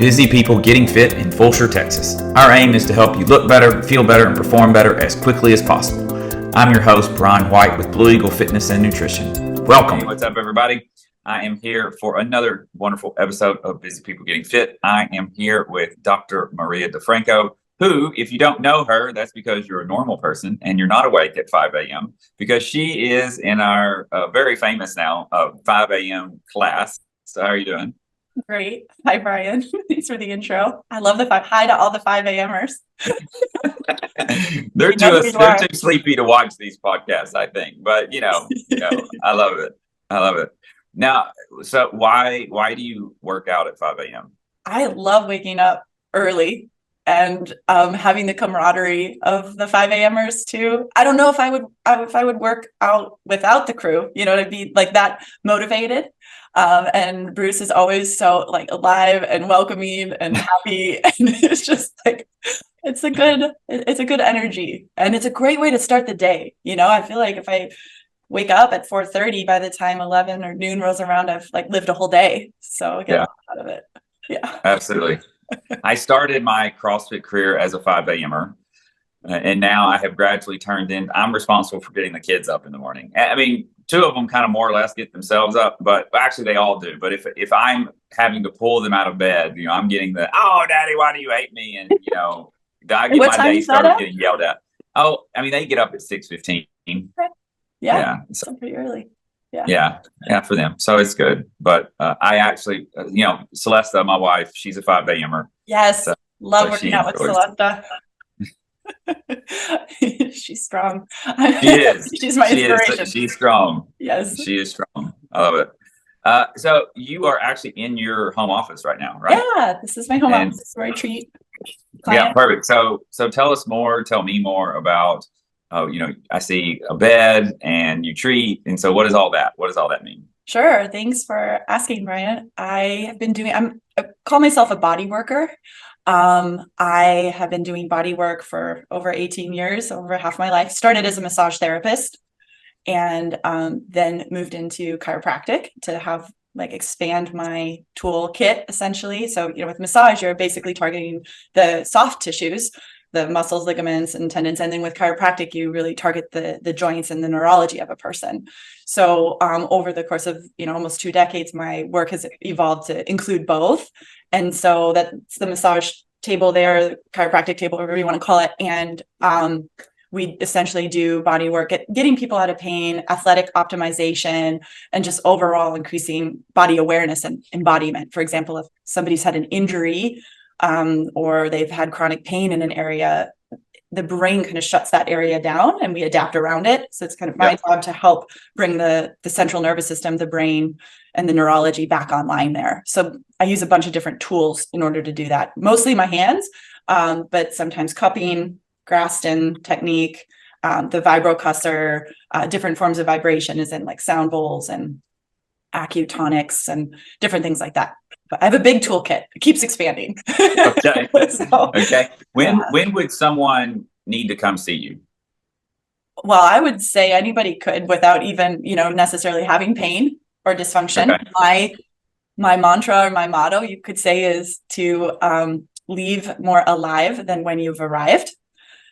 busy people getting fit in Fulshear, Texas. Our aim is to help you look better, feel better, and perform better as quickly as possible. I'm your host, Brian White with Blue Eagle Fitness and Nutrition. Welcome. Hey, what's up, everybody? I am here for another wonderful episode of Busy People Getting Fit. I am here with Dr. Maria Defranco, who, if you don't know her, that's because you're a normal person and you're not awake at 5 a.m. because she is in our very famous now 5 a.m. class. So how are you doing? Great. Hi, Brian. Thanks for the intro. I love the hi to all the 5 a.m.ers. They're too sleepy to watch these podcasts, I think. But you know, I love it. I love it. Now, so why do you work out at 5 a.m.? I love waking up early and having the camaraderie of the 5 a.m.ers too. I don't know if I would work out without the crew, to be like that motivated. And Bruce is always so like alive and welcoming and happy. And it's just like, it's a good energy, and it's a great way to start the day. I feel like if I wake up at 4:30, by the time 11 or noon rolls around, I've like lived a whole day. So I get a lot out of it. Yeah, absolutely. I started my CrossFit career as a 5 a.m.er. And now I have gradually I'm responsible for getting the kids up in the morning. I mean, two of them kind of more or less get themselves up, but actually they all do. But if I'm having to pull them out of bed, I'm getting oh, Daddy, why do you hate me? And, I get my day started getting yelled at. Oh, I mean, they get up at 6:15. Yeah. So pretty early. Yeah, for them. So it's good. But I actually, Celesta, my wife, she's a 5 a.m.er. Yes. Love working out with Celesta. She's strong. She is. She's my inspiration. She's strong. Yes. She is strong. I love it. So you are actually in your home office right now, right? Yeah, this is my home office where I treat clients. Yeah, perfect. So tell me more about, I see a bed and you treat. And so what does all that mean? Sure. Thanks for asking, Brian. I call myself a body worker. I have been doing body work for over 18 years, over half my life. Started as a massage therapist and then moved into chiropractic to have expand my toolkit essentially. So, with massage, you're basically targeting the soft tissues, the muscles, ligaments, and tendons. And then with chiropractic, you really target the joints and the neurology of a person. So over the course of, almost 2 decades, my work has evolved to include both. And so that's the massage table there, the chiropractic table, whatever you want to call it. And we essentially do body work at getting people out of pain, athletic optimization, and just overall increasing body awareness and embodiment. For example, if somebody's had an injury or they've had chronic pain in an area, the brain kind of shuts that area down and we adapt around it. So it's kind of my job to help bring the central nervous system, the brain, and the neurology back online there. So I use a bunch of different tools in order to do that. Mostly my hands, but sometimes cupping, Graston technique, the vibrocussor, different forms of vibration is in sound bowls and acutonics and different things like that. But I have a big toolkit. It keeps expanding. Okay. Okay. When would someone need to come see you? Well, I would say anybody could without even, necessarily having pain or dysfunction. Okay. My mantra or my motto, you could say, is to leave more alive than when you've arrived.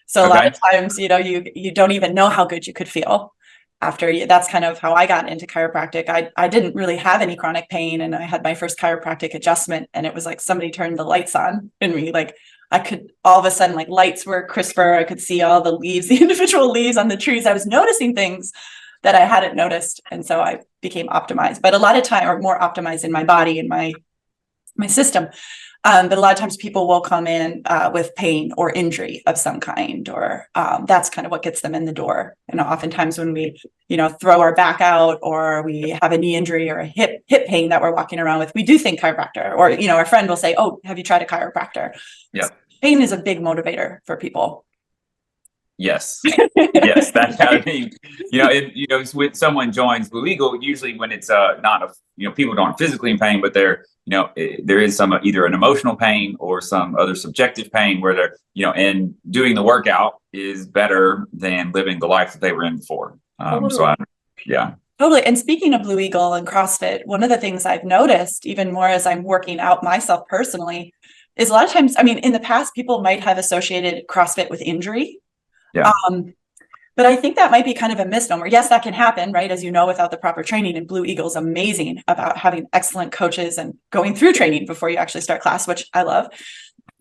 So a lot of times, you don't even know how good you could feel after. That's kind of how I got into chiropractic. I didn't really have any chronic pain, and I had my first chiropractic adjustment, and it was like somebody turned the lights on in me. I could all of a sudden, lights were crisper. I could see all the leaves, the individual leaves on the trees. I was noticing things that I hadn't noticed, and so I became optimized. But a lot of time, or more optimized in my body and my system. But a lot of times people will come in with pain or injury of some kind, or that's kind of what gets them in the door. Oftentimes when we, throw our back out, or we have a knee injury or a hip pain that we're walking around with, we do think chiropractor, or, our friend will say, "Oh, have you tried a chiropractor?" Yeah. Pain is a big motivator for people. Yes. Yes. That's how I mean, when someone joins Blue Eagle, usually when it's not people aren't physically in pain, but they're, there is some either an emotional pain or some other subjective pain where they're, and doing the workout is better than living the life that they were in before. So Totally. And speaking of Blue Eagle and CrossFit, one of the things I've noticed even more as I'm working out myself personally is a lot of times, I mean, in the past, people might have associated CrossFit with injury. Yeah. But I think that might be kind of a misnomer. Yes, that can happen, right? As you know, without the proper training, and Blue Eagle's amazing about having excellent coaches and going through training before you actually start class, which I love.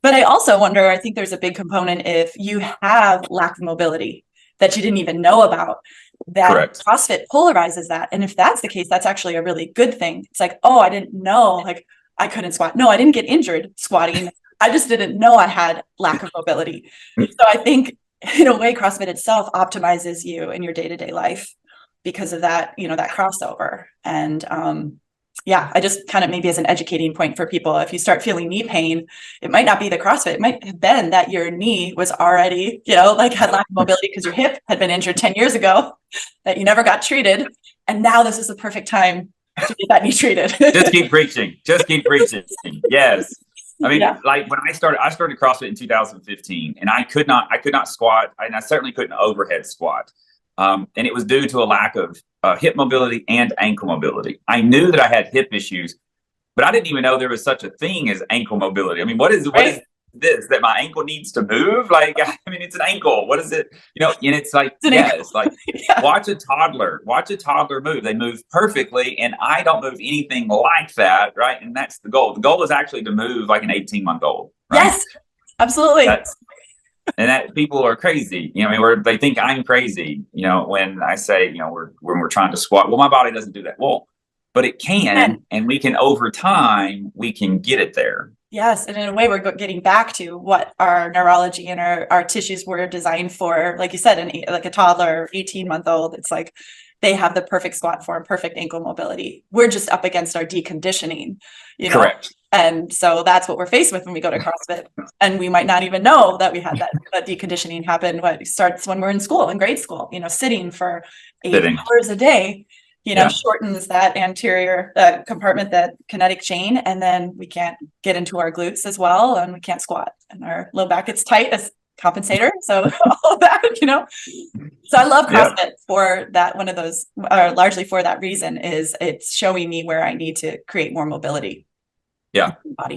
But I also wonder, I think there's a big component if you have lack of mobility that you didn't even know about, that Correct. CrossFit polarizes that. And if that's the case, that's actually a really good thing. It's like, oh, I didn't know, like I couldn't squat. No, I didn't get injured squatting. I just didn't know I had lack of mobility. So I think in a way, CrossFit itself optimizes you in your day-to-day life because of that, that crossover. And yeah, I just kind of maybe as an educating point for people, if you start feeling knee pain, it might not be the CrossFit. It might have been that your knee was already, like had lack of mobility because your hip had been injured 10 years ago, that you never got treated. And now this is the perfect time to get that knee treated. Just keep preaching. Just keep preaching. Yes. I mean, like when I started CrossFit in 2015, and I could not squat, and I certainly couldn't overhead squat. And it was due to a lack of hip mobility and ankle mobility. I knew that I had hip issues, but I didn't even know there was such a thing as ankle mobility. I mean, what is this, that my ankle needs to move? Like, I mean, it's an ankle. What is it? And it's like, it's like, watch a toddler move. They move perfectly. And I don't move anything like that. Right. And that's the goal. The goal is actually to move like an 18-month-old. Right? Yes, absolutely. And that people are crazy, they think I'm crazy, when I say, when we're trying to squat. Well, my body doesn't do that. Well, but it can, and we can, over time, we can get it there. Yes. And in a way, we're getting back to what our neurology and our tissues were designed for. Like you said, like a toddler, 18-month-old, it's like they have the perfect squat form, perfect ankle mobility. We're just up against our deconditioning, Correct. And so that's what we're faced with when we go to CrossFit. And we might not even know that we had that deconditioning happen. What starts when we're in school, in grade school, sitting for 8 hours a day, shortens that anterior compartment, that kinetic chain. And then we can't get into our glutes as well. And we can't squat, and our low back gets tight as compensator. So all of that, So I love CrossFit for that. One of those, largely for that reason, is it's showing me where I need to create more mobility. Yeah. Body,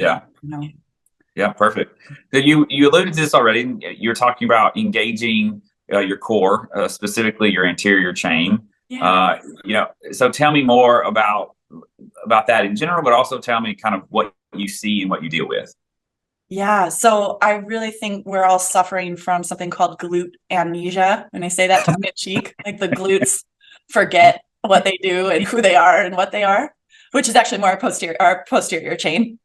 Yeah. Perfect. So you alluded to this already. You're talking about engaging your core, specifically your anterior chain. Yeah. So tell me more about that in general, but also tell me kind of what you see and what you deal with. Yeah. So I really think we're all suffering from something called glute amnesia. When I say that tongue in cheek, like the glutes forget what they do and who they are and what they are, which is actually more our posterior chain.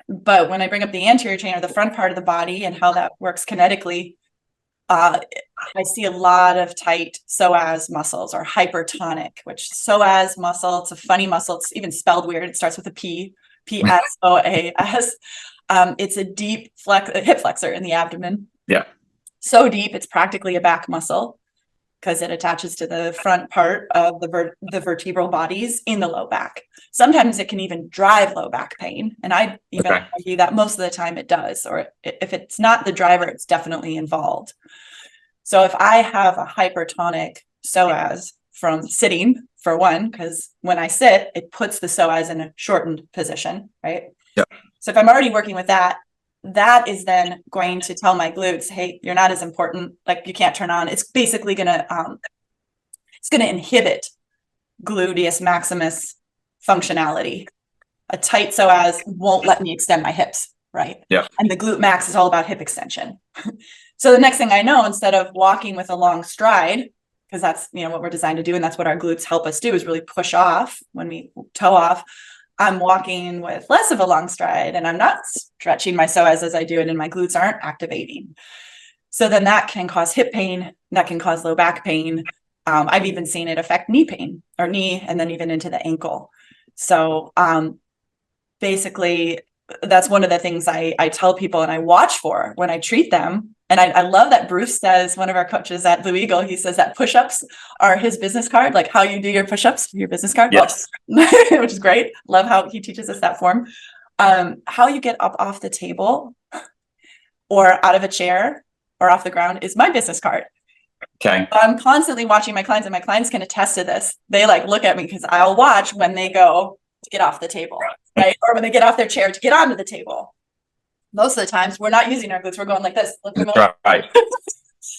But when I bring up the anterior chain, or the front part of the body, and how that works kinetically, I see a lot of tight psoas muscles, or hypertonic, which psoas muscle, it's a funny muscle. It's even spelled weird. It starts with a P, P-S-O-A-S. It's a deep hip flexor in the abdomen. Yeah. So deep, it's practically a back muscle, because it attaches to the front part of the vertebral bodies in the low back. Sometimes it can even drive low back pain. And I even argue that most of the time it does, or if it's not the driver, it's definitely involved. So if I have a hypertonic psoas from sitting, for one, because when I sit, it puts the psoas in a shortened position, right? Yeah. So if I'm already working with that is then going to tell my glutes, hey, you're not as important, like you can't turn on. It's basically gonna inhibit gluteus maximus functionality. A tight psoas won't let me extend my hips, right? Yeah. And the glute max is all about hip extension. So the next thing I know, instead of walking with a long stride, because that's what we're designed to do, and that's what our glutes help us do, is really push off when we toe off. I'm walking with less of a long stride, and I'm not stretching my psoas as I do it, and my glutes aren't activating. So then that can cause hip pain, that can cause low back pain. I've even seen it affect knee pain, or knee, and then even into the ankle. So basically, that's one of the things I tell people and I watch for when I treat them. And I love that Bruce says, one of our coaches at Blue Eagle, he says that push-ups are his business card, like how you do your push-ups, your business card. Yes. Which is great. Love how he teaches us that form. How you get up off the table or out of a chair or off the ground is my business card. Okay. So I'm constantly watching my clients, and my clients can attest to this. They like look at me because I'll watch when they go to get off the table, right? Or when they get off their chair to get onto the table. Most of the times we're not using our glutes. We're going like this. Right.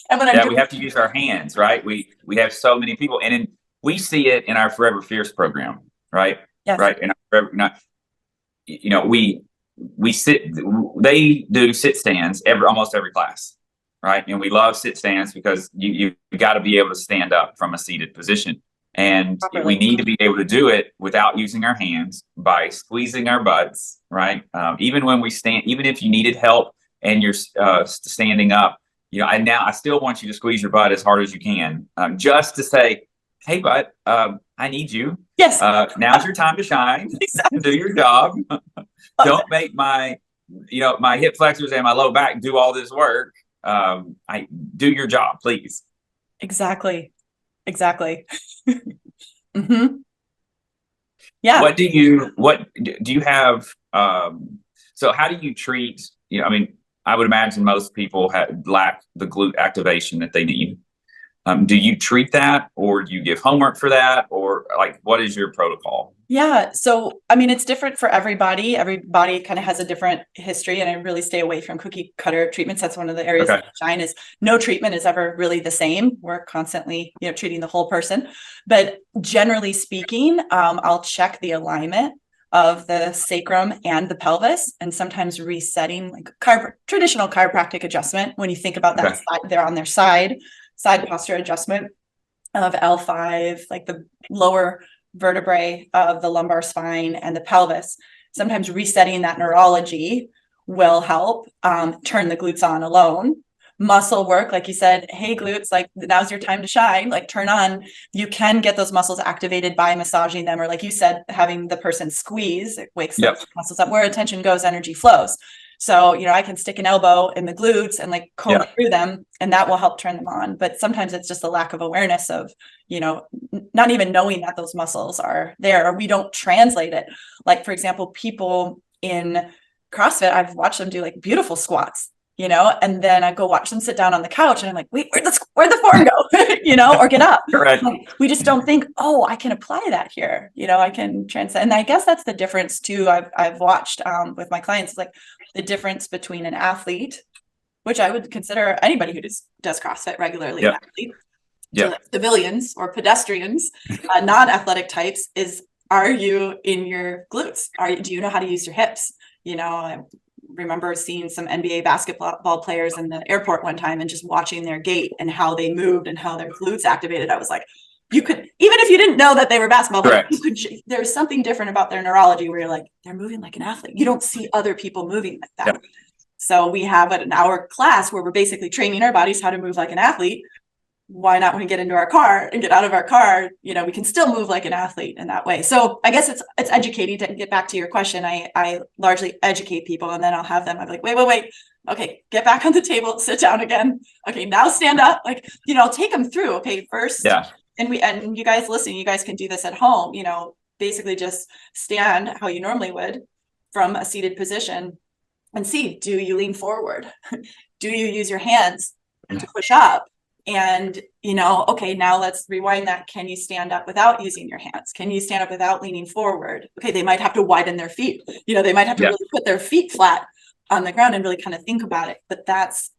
And when we have to use our hands, right? We have so many people, and we see it in our Forever Fierce program, right? Yes. Right. And they do sit stands almost every class, right? And we love sit stands because you got to be able to stand up from a seated position, and we need to be able to do it without using our hands, by squeezing our butts, right? Even when we stand, even if you needed help and you're standing up, I still want you to squeeze your butt as hard as you can, just to say, hey, butt, I need you. Yes. Now's your time to shine. Exactly. Do your job. Don't make my hip flexors and my low back do all this work. I do your job, please. Exactly. Mm-hmm. Yeah. What do you have? So how do you treat, I would imagine most people lack the glute activation that they need. Do you treat that, or do you give homework for that, or like, what is your protocol? Yeah. So, it's different for everybody. Everybody kind of has a different history, and I really stay away from cookie cutter treatments. That's one of the areas that I shine, is no treatment is ever really the same. We're constantly, treating the whole person. But generally speaking, I'll check the alignment of the sacrum and the pelvis, and sometimes resetting, like traditional chiropractic adjustment. When you think about that, they're on their side posture adjustment of L5, like the lower vertebrae of the lumbar spine and the pelvis. Sometimes resetting that neurology will help turn the glutes on alone. Muscle work, like you said, hey, glutes, like now's your time to shine, like turn on. You can get those muscles activated by massaging them, or like you said, having the person squeeze, it wakes those muscles up. Where attention goes, energy flows. So, I can stick an elbow in the glutes and like comb through them, and that will help turn them on. But sometimes it's just a lack of awareness of, not even knowing that those muscles are there, or we don't translate it. Like, for example, people in CrossFit, I've watched them do like beautiful squats, and then I go watch them sit down on the couch, and I'm like, wait, where'd the form go? Or get up. Right. Like, we just don't think, oh, I can apply that here. I can transcend. And I guess that's the difference too. I've watched with my clients, like the difference between an athlete, which I would consider anybody who does CrossFit regularly, an athlete, to like civilians or pedestrians, non-athletic types, is, are you in your glutes? Do you know how to use your hips? I remember seeing some NBA basketball players in the airport one time and just watching their gait and how they moved and how their glutes activated. I was like, you could, even if you didn't know that they were basketball players, there's something different about their neurology where you're like, they're moving like an athlete. You don't see other people moving like that. So we have an hour class where we're basically training our bodies how to move like an athlete. Why not, when we get into our car and get out of our car, we can still move like an athlete in that way. So I guess it's educating. To get back to your question, I largely educate people, and then I'll have them, I'm like, wait. Okay, get back on the table, sit down again. Okay, now stand up. Like, I'll take them through. Okay, first. Yeah. And you guys listening, you guys can do this at home, basically just stand how you normally would from a seated position and see, do you lean forward? Do you use your hands to push up? And, okay, now let's rewind that. Can you stand up without using your hands? Can you stand up without leaning forward? Okay, they might have to widen their feet. They might have to really put their feet flat on the ground and really kind of think about it. But that's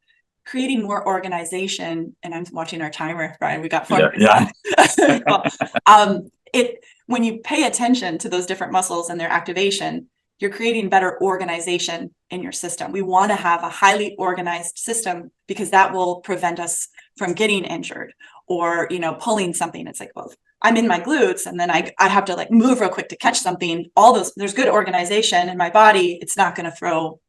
creating more organization. And I'm watching our timer, Brian. We got 4 minutes. When you pay attention to those different muscles and their activation, you're creating better organization in your system. We want to have a highly organized system because that will prevent us from getting injured or, pulling something. It's like, well, I'm in my glutes and then I have to like move real quick to catch something. All those, there's good organization in my body. It's not going to throw,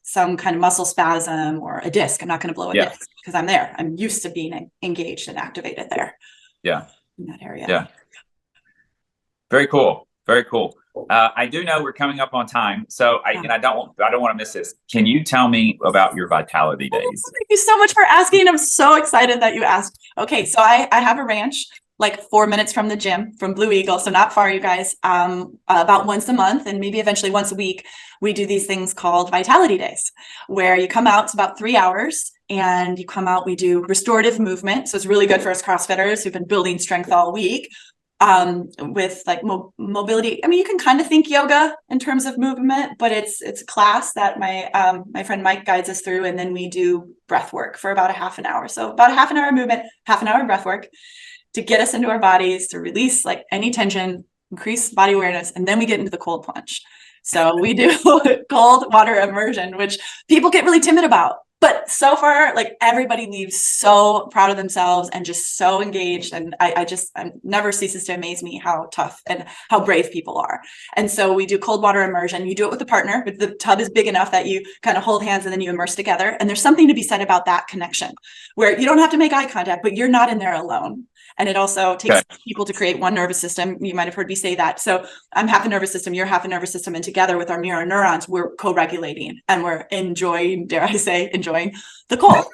some kind of muscle spasm or a disc. I'm not going to blow a disc because I'm there. I'm used to being engaged and activated there. Yeah. In that area. Yeah. Very cool. Very cool. I do know we're coming up on time, so I don't want to miss this. Can you tell me about your Vitality Days? Thank you so much for asking. I'm so excited that you asked. Okay, so I have a ranch like 4 minutes from the gym, from Blue Eagle, so not far, you guys. About once a month and maybe eventually once a week, we do these things called Vitality Days, where you come out. It's about 3 hours. and you come out, we do restorative movement. So it's really good for us CrossFitters who've been building strength all week. With like mobility. I mean, you can kind of think yoga in terms of movement, but it's a class that my friend Mike guides us through, and then we do breath work for about a half an hour. So about a half an hour movement, half an hour breath work to get us into our bodies, to release like any tension, increase body awareness, and then we get into the cold plunge. So we do cold water immersion, which people get really timid about. But so far, like everybody leaves so proud of themselves and just so engaged. And I never ceases to amaze me how tough and how brave people are. And so we do cold water immersion. You do it with a partner, but the tub is big enough that you kind of hold hands and then you immerse together. And there's something to be said about that connection where you don't have to make eye contact, but you're not in there alone. And it also takes people to create one nervous system. You might have heard me say that. So I'm half a nervous system, you're half a nervous system. And together with our mirror neurons, we're co-regulating and we're enjoying, dare I say, enjoying the cold.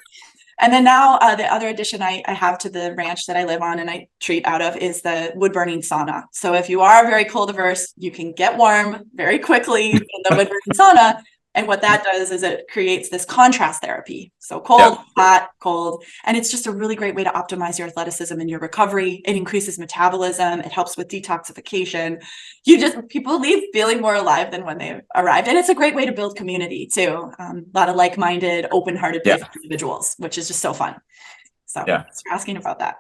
And then now the other addition I have to the ranch that I live on and I treat out of is the wood burning sauna. So if you are very cold averse, you can get warm very quickly in the wood burning sauna. And what that does is it creates this contrast therapy. So cold, hot, cold. And it's just a really great way to optimize your athleticism and your recovery. It increases metabolism. It helps with detoxification. People leave feeling more alive than when they arrived. And it's a great way to build community too. A lot of like-minded, open-hearted individuals, which is just so fun. So thanks for asking about that.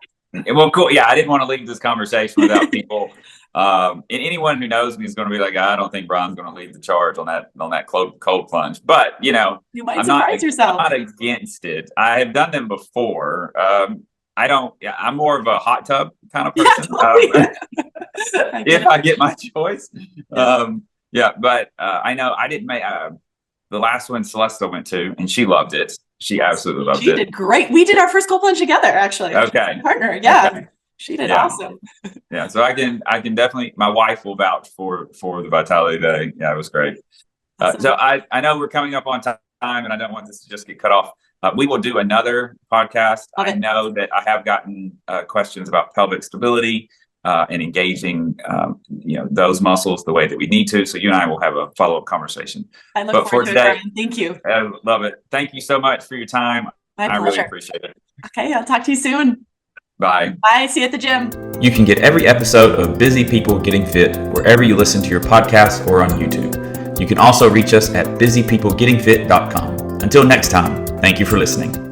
Well, cool. Yeah, I didn't want to leave this conversation without people. And anyone who knows me is going to be like, I don't think Brian's going to lead the charge on that cold plunge. But you might surprise yourself. I'm not against it. I have done them before. I'm more of a hot tub kind of person. If I get my choice. But I know I didn't make the last one Celeste went to, and she loved it. She absolutely loved it. She did great. We did our first cold plunge together, actually. Okay. My partner. Yeah. Okay. She did awesome. Yeah. So I can definitely, my wife will vouch for the Vitality Day. Yeah, it was great. Awesome. So I know we're coming up on time and I don't want this to just get cut off. We will do another podcast. Okay. I know that I have gotten questions about pelvic stability and engaging, those muscles the way that we need to. So you and I will have a follow-up conversation. I look forward to it, Brian. Thank you. I love it. Thank you so much for your time. My pleasure. I really appreciate it. Okay. I'll talk to you soon. Bye. Bye. See you at the gym. You can get every episode of Busy People Getting Fit wherever you listen to your podcast or on YouTube. You can also reach us at busypeoplegettingfit.com. Until next time, thank you for listening.